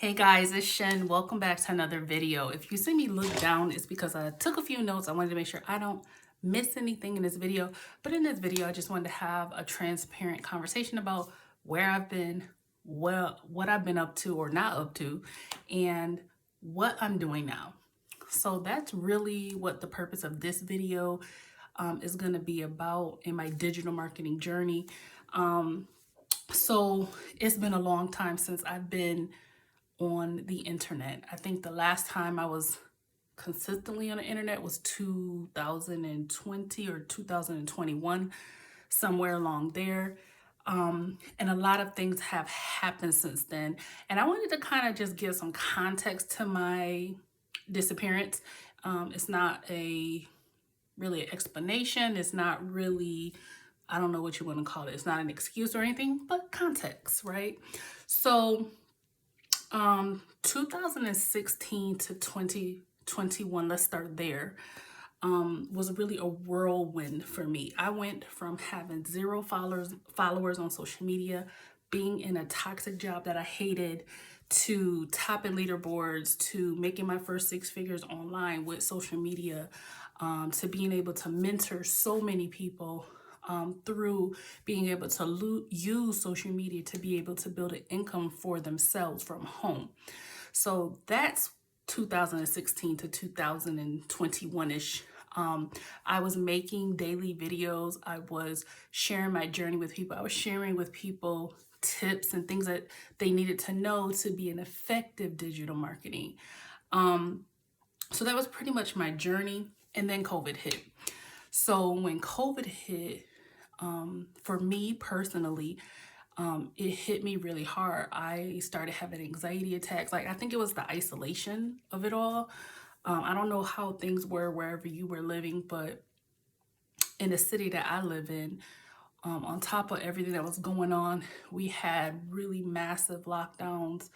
Hey guys, it's Shen. Welcome back to another video. If you see me look down, it's because I took a few notes. I wanted to make sure I don't miss anything in this video. But in this video, I just wanted to have a transparent conversation about where I've been, what I've been up to or not up to, and what I'm doing now. So that's really what the purpose of this video is going to be about in my digital marketing journey. So it's been a long time since I've been on the internet. I think the last time I was consistently on the internet was 2020 or 2021, somewhere along there. And a lot of things have happened since then. And I wanted to kind of just give some context to my disappearance. It's not really an explanation. It's not really, I don't know what you want to call it. It's not an excuse or anything, but context, right? So 2016 to 2021, let's start there, was really a whirlwind for me. I went from having 0 followers on social media, being in a toxic job that I hated, to topping leaderboards, to making my first 6 figures online with social media, to being able to mentor so many people, through being able to use social media to be able to build an income for themselves from home. So that's 2016 to 2021-ish. I was making daily videos. I was sharing my journey with people. I was sharing with people tips and things that they needed to know to be an effective digital marketing. So that was pretty much my journey. And then COVID hit. So when COVID hit, for me personally, it hit me really hard. I started having anxiety attacks. Like, I think it was the isolation of it all. I don't know how things were wherever you were living, but in the city that I live in, on top of everything that was going on, we had really massive lockdowns.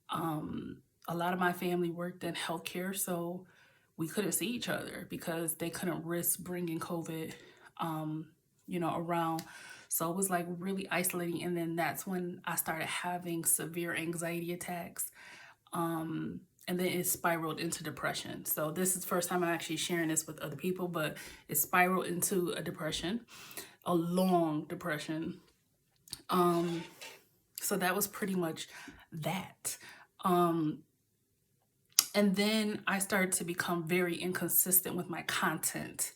A lot of my family worked in healthcare, so we couldn't see each other because they couldn't risk bringing COVID, around. So it was like really isolating. And then that's when I started having severe anxiety attacks. And then it spiraled into depression. So this is the first time I'm actually sharing this with other people, but it spiraled into a depression, a long depression. So that was pretty much that. And then I started to become very inconsistent with my content.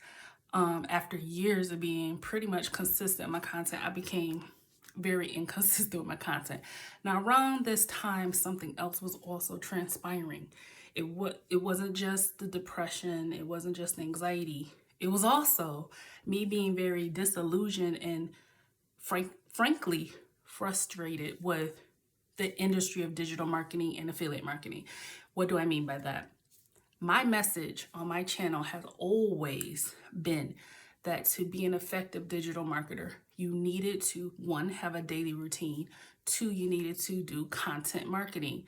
After years of being pretty much consistent with my content, I became very inconsistent with my content. Now, around this time, something else was also transpiring. It wasn't just the depression. It wasn't just the anxiety. It was also me being very disillusioned and frankly frustrated with the industry of digital marketing and affiliate marketing. What do I mean by that? My message on my channel has always been that to be an effective digital marketer, you needed to, 1, have a daily routine. 2, you needed to do content marketing.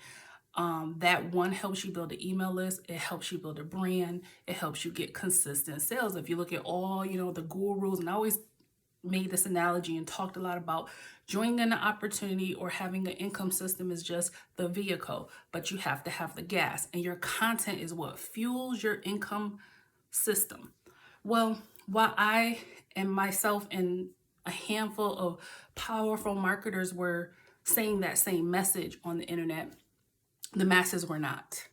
That 1 helps you build an email list. It helps you build a brand. It helps you get consistent sales. If you look at all, the gurus, and I always made this analogy and talked a lot about joining an opportunity or having an income system is just the vehicle, but you have to have the gas, and your content is what fuels your income system. Well, while I and myself and a handful of powerful marketers were saying that same message on the internet, the masses were not.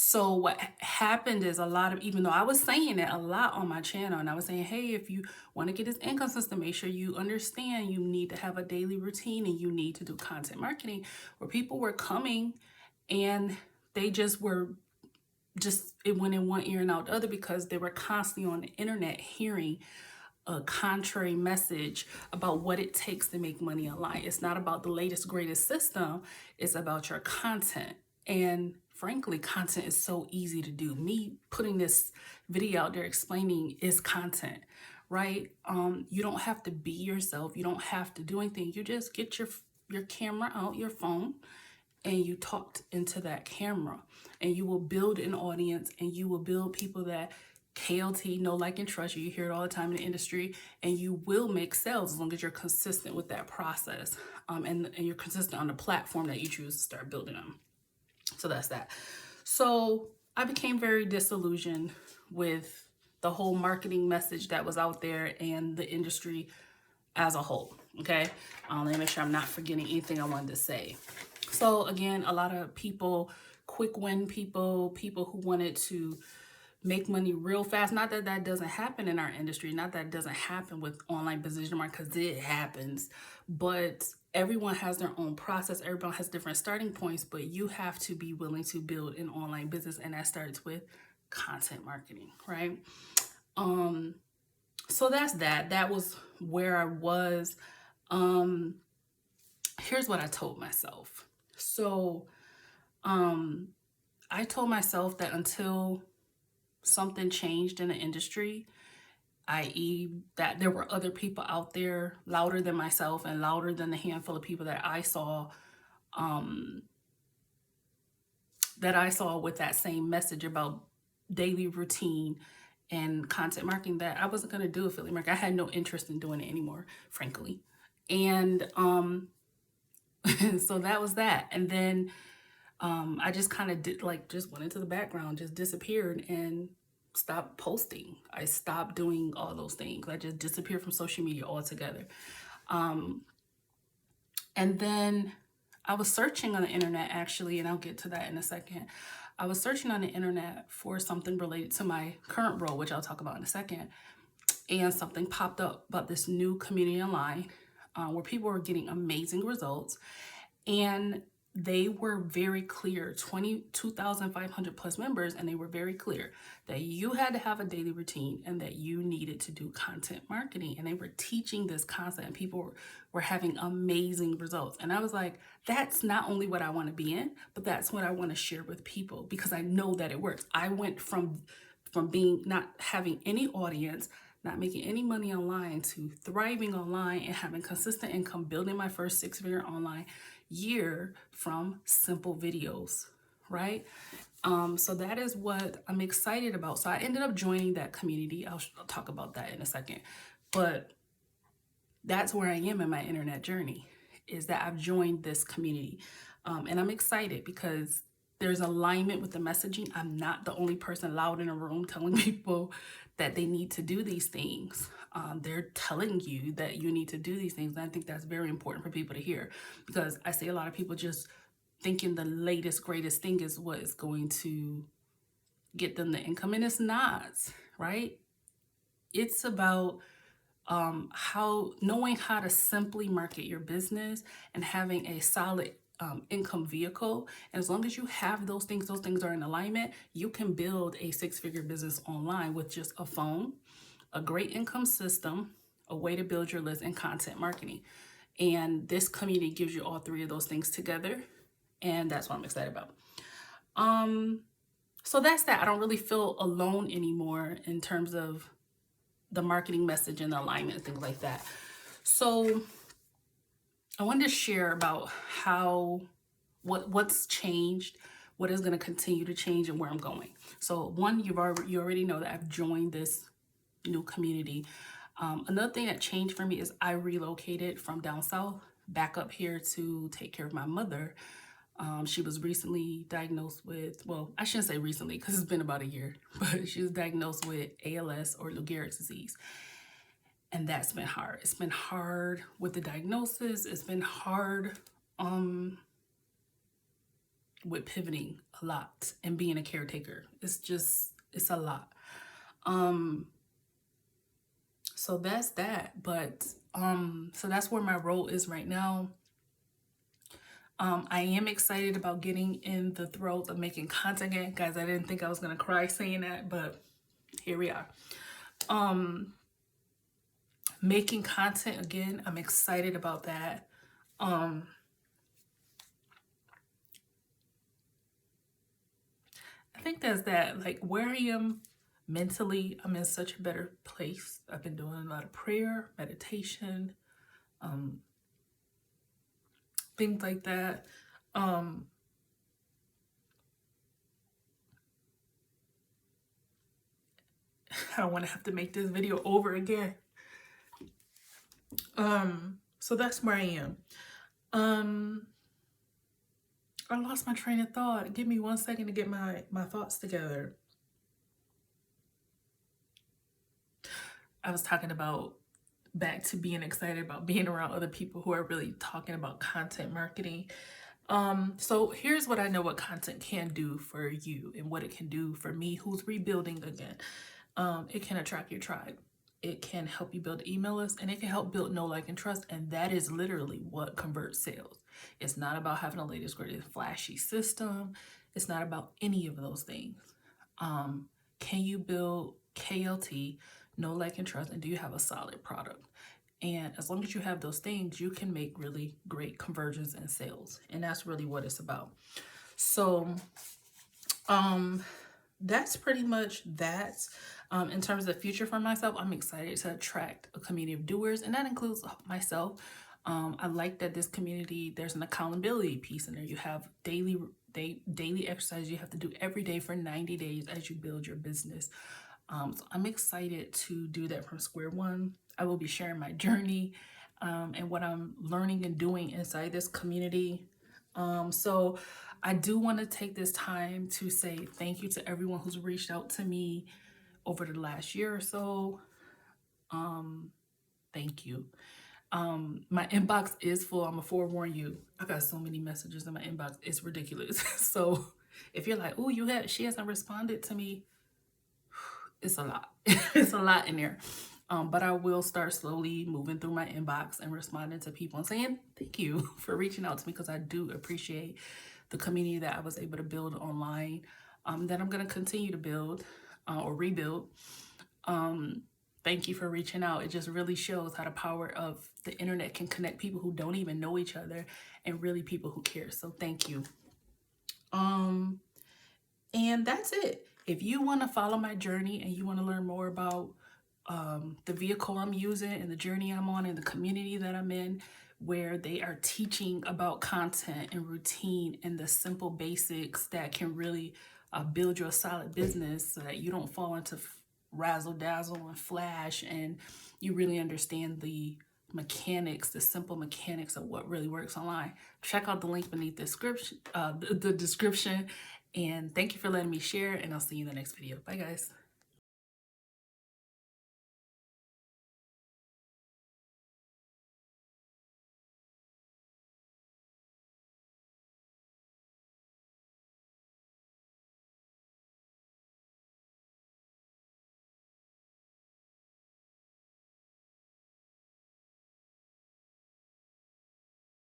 So what happened is even though I was saying it a lot on my channel, and I was saying, hey, if you want to get this income system, make sure you understand you need to have a daily routine and you need to do content marketing, where people were coming and they it went in one ear and out the other because they were constantly on the internet hearing a contrary message about what it takes to make money online. It's not about the latest, greatest system. It's about your content. And frankly, content is so easy to do. Me putting this video out there explaining is content, right? You don't have to be yourself. You don't have to do anything. You just get your camera out, your phone, and you talk into that camera, and you will build an audience, and you will build people that KLT, know, like, and trust. You hear it all the time in the industry, and you will make sales as long as you're consistent with that process, and you're consistent on the platform that you choose to start building on. So that's that. So I became very disillusioned with the whole marketing message that was out there and the industry as a whole. Okay. Let me make sure I'm not forgetting anything I wanted to say. So again, a lot of people, quick win people who wanted to make money real fast. Not that that doesn't happen in our industry, not that it doesn't happen with online position marketing, because it happens, but everyone has their own process. Everyone has different starting points, but you have to be willing to build an online business, and that starts with content marketing, right? So that's that. That was where I was. Here's what I told myself. So I told myself that until something changed in the industry, i.e. that there were other people out there louder than myself and louder than the handful of people that I saw with that same message about daily routine and content marketing, that I wasn't going to do affiliate marketing. I had no interest in doing it anymore, frankly. And so that was that. And then I just kind of just went into the background, just disappeared and stopped posting. I stopped doing all those things. I just disappeared from social media altogether. And then I was searching on the internet, actually, and I'll get to that in a second. I was searching on the internet for something related to my current role, which I'll talk about in a second. And something popped up about this new community online where people were getting amazing results. And they were very clear, 22,500 plus members, and they were very clear that you had to have a daily routine and that you needed to do content marketing. And they were teaching this concept, and people were having amazing results. And I was like, that's not only what I want to be in, but that's what I want to share with people, because I know that it works. I went from being not having any audience, not making any money online, to thriving online and having consistent income, building my first 6-figure online year from simple videos, right? So that is what I'm excited about. So I ended up joining that community. I'll talk about that in a second, but that's where I am in my internet journey, is that I've joined this community. And I'm excited because there's alignment with the messaging. I'm not the only person loud in a room telling people that they need to do these things. They're telling you that you need to do these things. And I think that's very important for people to hear, because I see a lot of people just thinking the latest, greatest thing is what is going to get them the income. And it's not, right? It's about knowing how to simply market your business and having a solid income vehicle. And as long as you have those things are in alignment, you can build a 6-figure business online with just a phone, a great income system, a way to build your list, and content marketing. And this community gives you all three of those things together. And that's what I'm excited about. So that's that. I don't really feel alone anymore in terms of the marketing message and the alignment and things like that. So I wanted to share about what's changed, what is going to continue to change, and where I'm going. So one, you already know that I've joined this new community. Another thing that changed for me is I relocated from down south back up here to take care of my mother. She was recently diagnosed with, well, I shouldn't say recently because it's been about a year, but she was diagnosed with ALS, or Lou Gehrig's disease. And that's been hard. It's been hard with the diagnosis. It's been hard with pivoting a lot and being a caretaker. It's a lot. So that's that. But so that's where my role is right now. I am excited about getting in the throes of making content again. Guys, I didn't think I was going to cry saying that, but here we are. Making content again, I'm excited about that. I think that's that. Like, where I am mentally, I'm in such a better place. I've been doing a lot of prayer, meditation, things like that. I don't want to have to make this video over again. So that's where I am. I lost my train of thought. Give me 1 second to get my thoughts together. I was talking about back to being excited about being around other people who are really talking about content marketing. So here's what I know what content can do for you and what it can do for me who's rebuilding again. It can attract your tribe. It can help you build email lists, and it can help build know, like, and trust. And that is literally what converts sales. It's not about having the latest, greatest, flashy system. It's not about any of those things. Can you build KLT, know, like, and trust, and do you have a solid product? And as long as you have those things, you can make really great conversions and sales. And that's really what it's about. So, that's pretty much that. In terms of the future for myself, I'm excited to attract a community of doers, and that includes myself. I like that this community, there's an accountability piece in there. You have daily exercise you have to do every day for 90 days as you build your business. So I'm excited to do that from square one. I will be sharing my journey and what I'm learning and doing inside this community. So I do want to take this time to say thank you to everyone who's reached out to me over the last year or so. Thank you. My inbox is full. I'm gonna forewarn you. I got so many messages in my inbox. It's ridiculous. So if you're like, oh, she hasn't responded to me, it's a lot. It's a lot in there. But I will start slowly moving through my inbox and responding to people and saying thank you for reaching out to me, because I do appreciate the community that I was able to build online, that I'm going to continue to build or rebuild. Thank you for reaching out. It just really shows how the power of the internet can connect people who don't even know each other and really people who care. So thank you. And that's it. If you want to follow my journey and you want to learn more about the vehicle I'm using and the journey I'm on and the community that I'm in, where they are teaching about content and routine and the simple basics that can really build you a solid business so that you don't fall into razzle dazzle and flash, and you really understand the mechanics, the simple mechanics of what really works online. Check out the link beneath the description, and thank you for letting me share, and I'll see you in the next video. Bye guys.